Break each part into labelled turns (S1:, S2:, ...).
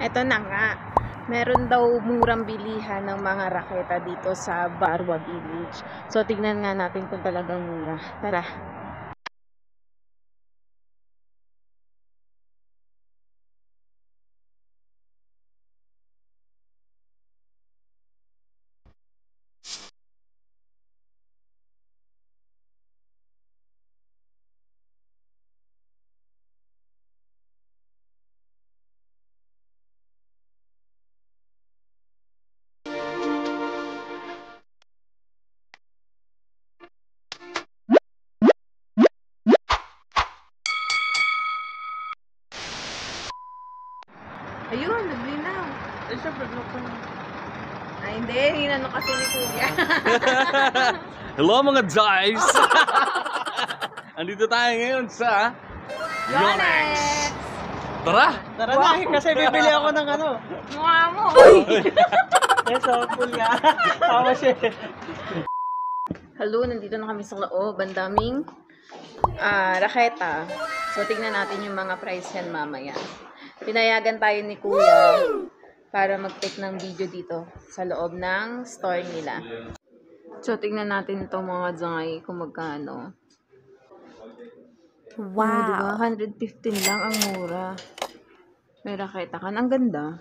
S1: Eto na nga, meron daw murang bilihan ng mga raketa dito sa Barwa Village. So, tignan nga natin kung talagang mura. Tara! Ayun, naglinaw.
S2: Eh, syempre, block ko na.
S1: Ay, hindi. Hinano kasi ni Kuya.
S2: Hello mga guys! Andito tayo ngayon sa
S1: Yonex!
S2: Tara!
S3: Tara na, kasi bibili ako ng ano.
S1: Mukha mo!
S3: Yes, full nga. Tama siya.
S1: Hello, nandito na kami sa loob. Ang daming raketa. So, tignan natin yung mga price yan mamaya. Pinayagan tayo ni Kuya para mag-take ng video dito sa loob ng store nila. So, tignan natin itong mga dzangay kung magkano. Wow! Diba? 115 lang ang mura. May raketa ka. Ang ganda.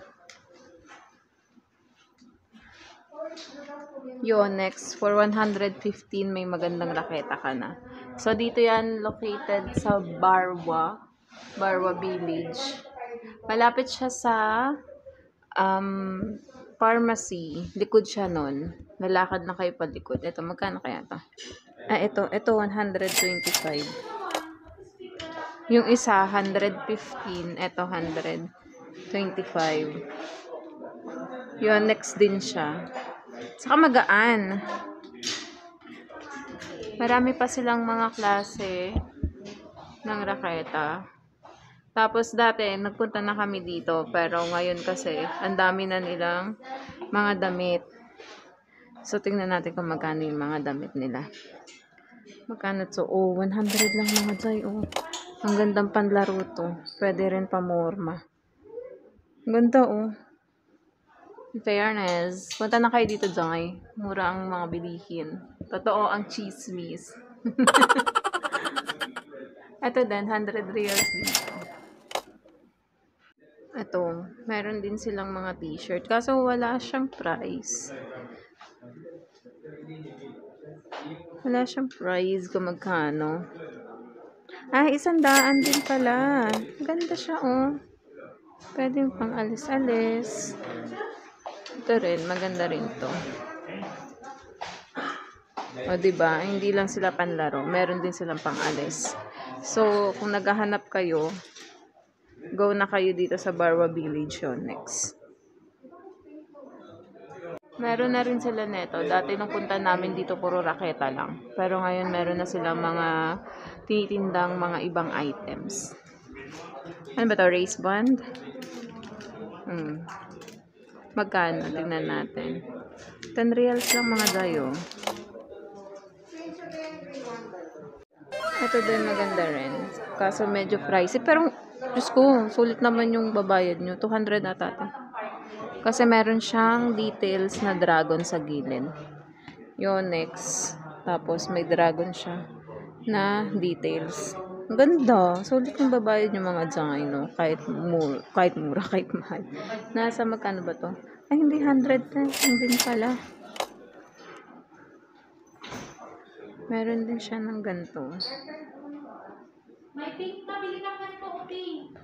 S1: Yonex, for 115 may magandang raketa ka na. So, dito yan located sa Barwa Village. Malapit siya sa pharmacy. Likod siya nun. Lalakad na kayo palikod. Ito, magkano kaya ito? Ito 125. Yung isa, 115. Ito, 125. Yonex din siya. Saka magaan. Marami pa silang mga klase ng raketa. Tapos dati, nagpunta na kami dito. Pero ngayon kasi, ang dami na nilang mga damit. So, tingnan natin kung magkano yung mga damit nila. Magkano to? Oh, 100 lang mga day. Oh, ang gandang panlaro to. Pwede rin pamorma. Ang ganda, oh. In fairness, punta na kayo dito, Jangay. Mura ang mga bilihin. Totoo ang chismis. Ito din, 100 reals dito. Ito, meron din silang mga t-shirt. Kaso wala siyang price. Wala siyang price kung magkano. Ah, 100 din pala. Ganda siya, oh. Pwede yung pang alis-alis. Ito rin, maganda rin to. O, diba? Hindi lang sila panlaro. Meron din silang pang-alis. So, kung naghahanap kayo, go na kayo dito sa Barwa Village Yonex. Meron na rin sila neto. Dati nung punta namin dito, puro raketa lang. Pero ngayon, meron na silang mga tinitindang mga ibang items. Ano ba to? Race band? Magkano? Tingnan natin. 10 reals lang mga dayo. Ito din maganda rin. Kaso medyo pricey. Pero, Diyos ko, sulit naman yung babayad nyo. 200 ata ito. Kasi meron siyang details na dragon sa gilid. Yonex. Tapos may dragon siya na details. Ang ganda. Sulit yung babayad yung mga dzangay, no? Kahit mura, kahit mahal. Nasa magkano ba to? Ay, hindi 100 na. Hindi pala. Meron din siya ng ganito. May pink na. Bili ka ganito, pink.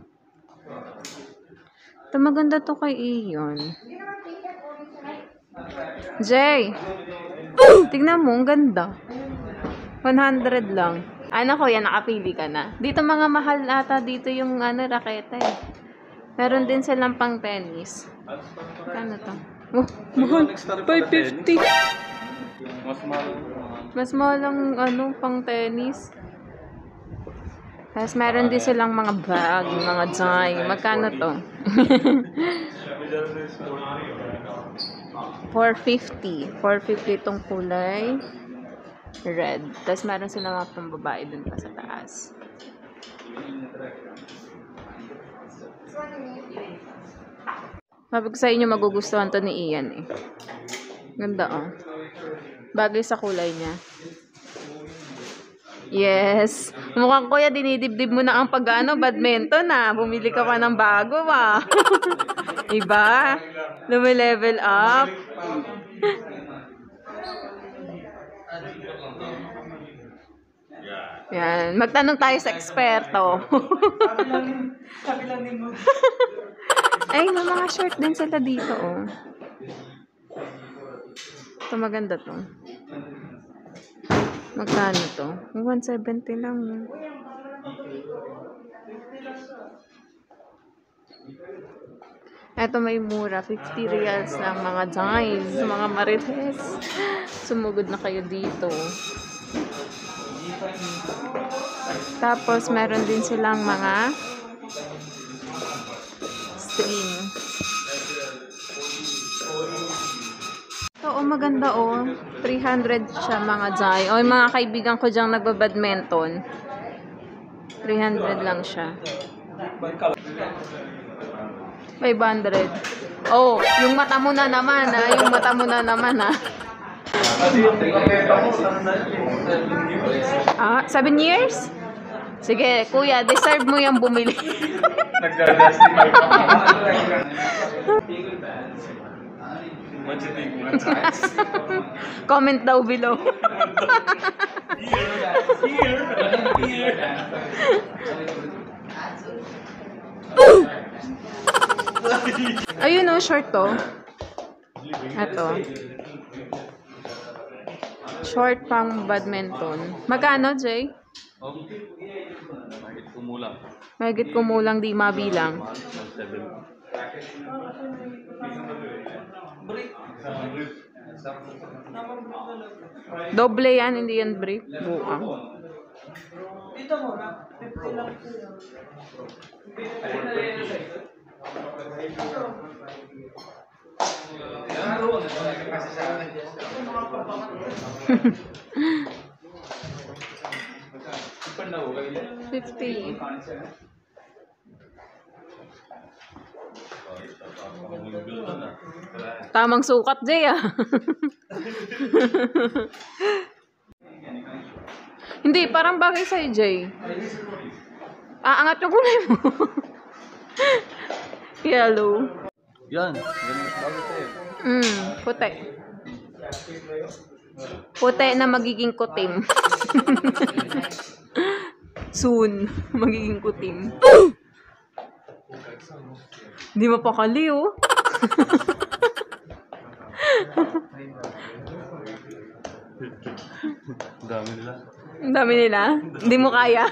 S1: Ito maganda to kay Iyon. Jay! Tignan mo, ang ganda. 100 lang. Ano ko yan, nakapili ka na. Dito mga mahal ata dito yung raketa eh. Meron din silang pang tennis. Ano to? Oh, mahal. 550. Mas mahal ang pang tennis. Tapos meron din silang mga bag, mga jay. Magkano to? 450. 450 itong kulay red. Tapos meron silang mga pambabae dun pa sa taas. Sabi ko sa inyo, magugustuhan to ni Ian eh. Ganda oh. Bagay sa kulay niya. Yes. Mukhang kuya, dinidibdib mo na ang badminton na. Bumili ka pa ng bago ba? Iba? Lumi-level up. Yan. Magtanong tayo sa eksperto.
S3: Sabi lang ni mo.
S1: Ay, may mga short din sila dito, oh. Ito maganda to. Magkano to? 170 lang. Ito may mura. 50 reals lang mga dimes. Mga marites. Sumugod na kayo dito. Tapos, meron din silang mga string. Oo, maganda oh. 300 siya mga jay. O, yung mga kaibigan ko diyang nagbabadminton. 300 lang siya. 500. Oh, yung mata mo na naman ha. Yung mata mo na naman ha. Ah, 7 years? Sige, kuya, deserve mo yung bumili.
S2: Nagda-justify pa. What you think one times?
S1: Comment down below.
S2: Here.
S1: Ayun oh, short to. Ito. Short pang badminton. Magkano, Jay?
S2: Mahigit kumulang.
S1: Mahigit kumulang di mabilang.
S2: 7.
S1: Doble yan, hindi yan brief. Buang.
S3: Dito muna. 50 lang siya.
S1: $50. Tamang sukat, Jay ah. Hindi, parang bagay sa'yo, Jay. Angat yung kulay mo. Yellow.
S2: Yan. Ganun bago tayo.
S1: Puti. Puti na magiging kutim. Soon, magiging kutim. Hindi mapakali, oh.
S2: Ang dami nila.
S1: Ang dami nila. Hindi mo kaya.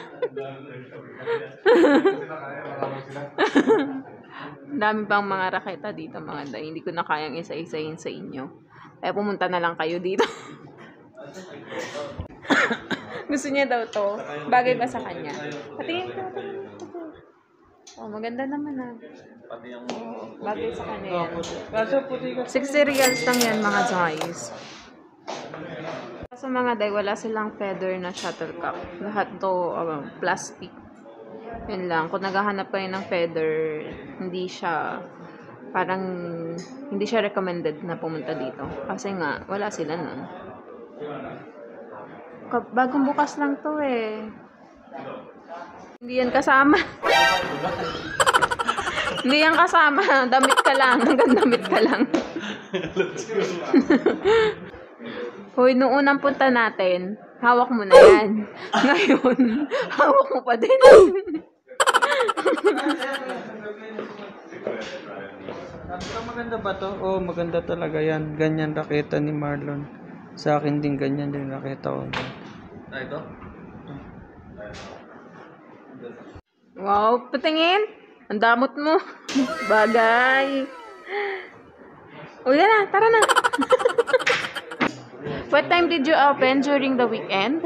S1: Ang dami pang mga raketa dito, mga day. Hindi ko na kayang isa-isayin sa inyo. Kaya pumunta na lang kayo dito. Gusto niya daw to. Bagay ba sa kanya? Patingin ko. Oh, maganda naman ah.
S2: Pati yung...
S1: Bagay sa kanya yan.
S3: Kaso puti ka.
S1: 60 reals lang yan mga guys. Sa mga day, wala silang feather na shuttlecock. Lahat to plastic. Yun lang. Kung naghahanap kayo ng feather, hindi siya recommended na pumunta dito. Kasi nga, wala sila nun. Bagong bukas lang to eh. Hindi yan kasama. Hindi yan kasama. Damit ka lang. Hanggang damit ka lang. Hoy, nung unang punta natin, hawak mo na yan. Ngayon, hawak mo pa din.
S3: Maganda ba to? Oh, maganda talaga yan. Ganyan raketa ni Marlon. Sa akin din ganyan din raketa ko.
S2: Ah, ito?
S1: Wow, patingin. Ang damot mo. Bagay. O yan na, tara na. What time did you open during the weekend?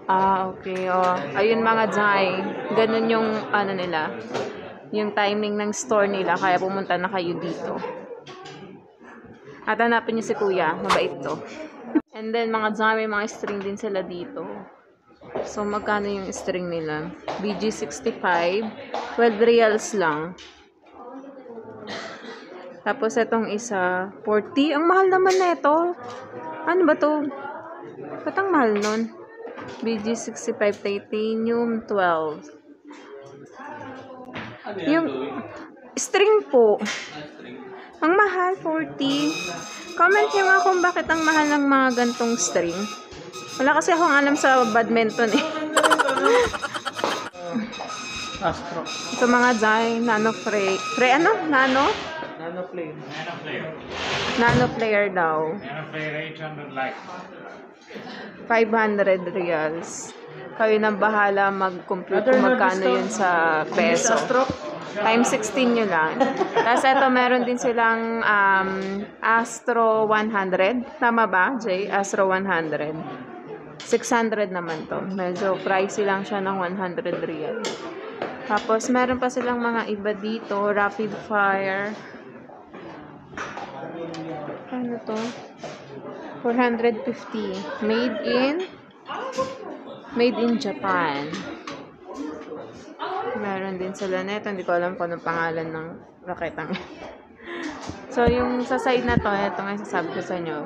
S1: Ah, okay. Oh. Ayun mga Jai. Ganun yung ano nila. Yung timing ng store nila. Kaya pumunta na kayo dito. At hanapin niyo si Kuya. Mabait to. And then mga Jai, may mga string din sila dito. So, magkano yung string nila? BG65, 12 reals lang. Tapos, itong isa, 40. Ang mahal naman na ito. Ano ba to? Ba't ang mahal nun? BG65 titanium 12. Yung string po. Ang mahal, 40. Comment nyo nga kung bakit ang mahal ng mga gantong string. Wala kasi akong alam sa badminton eh.
S3: Astro.
S1: Ito mga Zai, Nano Frey. Frey ano? Nano?
S3: Nano Flame.
S2: Nano Flare.
S1: Nano Player daw.
S2: Nano Flare 800 light.
S1: 500 reals. Kayo nang bahala mag-compute kung magkano yun sa peso. Times 16 nyo lang. Tapos ito, meron din silang Astro 100. Tama ba, Jay? Astro 100. 600 naman to. Medyo pricey lang siya ng 100 real. Tapos, meron pa silang mga iba dito. Rapid Fire. Ano to? 450. Made in Japan. Meron din sila nito. Hindi ko alam kung anong pangalan ng raketang. So, yung sa side na to, ito nga sasabi ko sa inyo.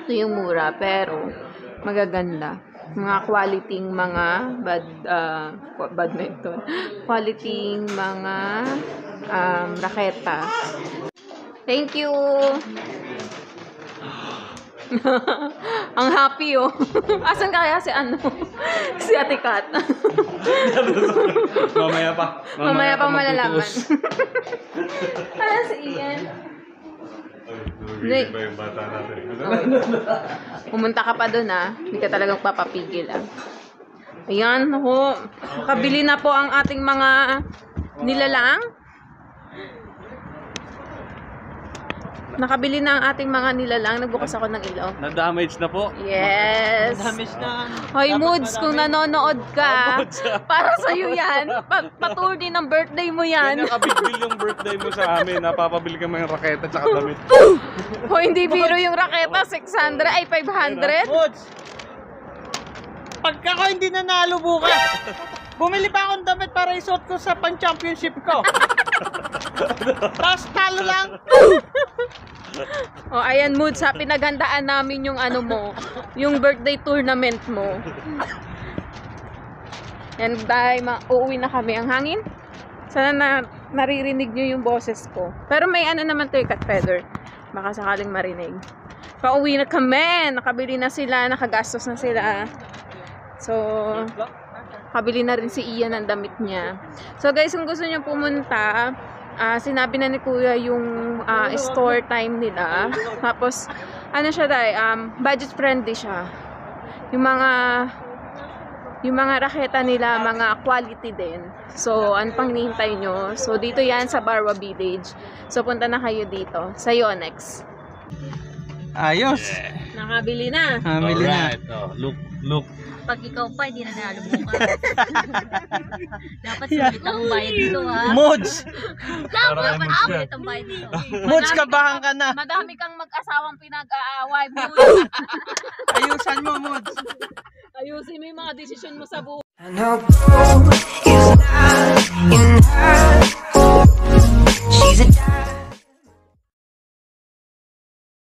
S1: Ito yung mura, pero magaganda. Mga quality mga badminton. Quality mga raketa. Thank you! Ang happy oh. Asan kaya si ano? Si Ate Kat.
S2: Mamaya pa.
S1: Mamaya pa malalaman. Ayan si Ian.
S2: Ay, ba yung bata natin?
S1: Pumunta ka pa doon ah. Hindi ka talagang papapigil ah. Ayan ho. Nakabili na po ang ating mga nilalang. Nakabili na ang ating mga nilalang. Nagbukas ako ng ilaw.
S2: Na-damage na po.
S1: Yes.
S3: Damage na.
S1: Hoy, Moods, kung nanonood ka, para sa'yo yan. Patour din ng birthday mo yan.
S2: Nakabig deal yung birthday mo sa amin. Napapabili ka mga raketa tsaka damit.
S1: Hoy, hindi biro yung raketa. 600, ay 500.
S3: Moods! Pagka ko hindi nanalo bukas, bumili pa akong damit para isuot ko sa pan-championship ko. Tapos talo lang.
S1: O, ayan, Moods, ha, pinaghandaan namin yung ano mo, yung birthday tournament mo. And dahil uuwi na kami. Ang hangin? Sana naririnig nyo yung boses ko. Pero may ano naman to, cut feather. Baka sakaling marinig. Pauwi na kami. Nakabili na sila. Nakagastos na sila. So, kabili na rin si Ian ng damit niya. So guys, kung gusto niyo pumunta, sinabi na ni Kuya yung store time nila. Tapos, ano siya dahil, budget friendly siya. Yung mga raketa nila, mga quality din. So, ano pang hinihintay nyo? So, dito yan sa Barwa Village. So, punta na kayo dito sa Yonex.
S3: Ayos.
S1: Nakabili na.
S3: Hamili na.
S2: Oh, look.
S4: Pag ikaw pa, hindi na nalo bukas. Dapat sulit ang bayad dito, ha?
S3: Moods!
S4: Dapat sulit ang bayad dito.
S3: Moods, kabahan ka na.
S1: Madami kang mag-asawang pinag-aaway.
S3: Ayusan mo, Moods.
S1: Ayusin mo yung mga desisyon mo sa buhay.
S5: I know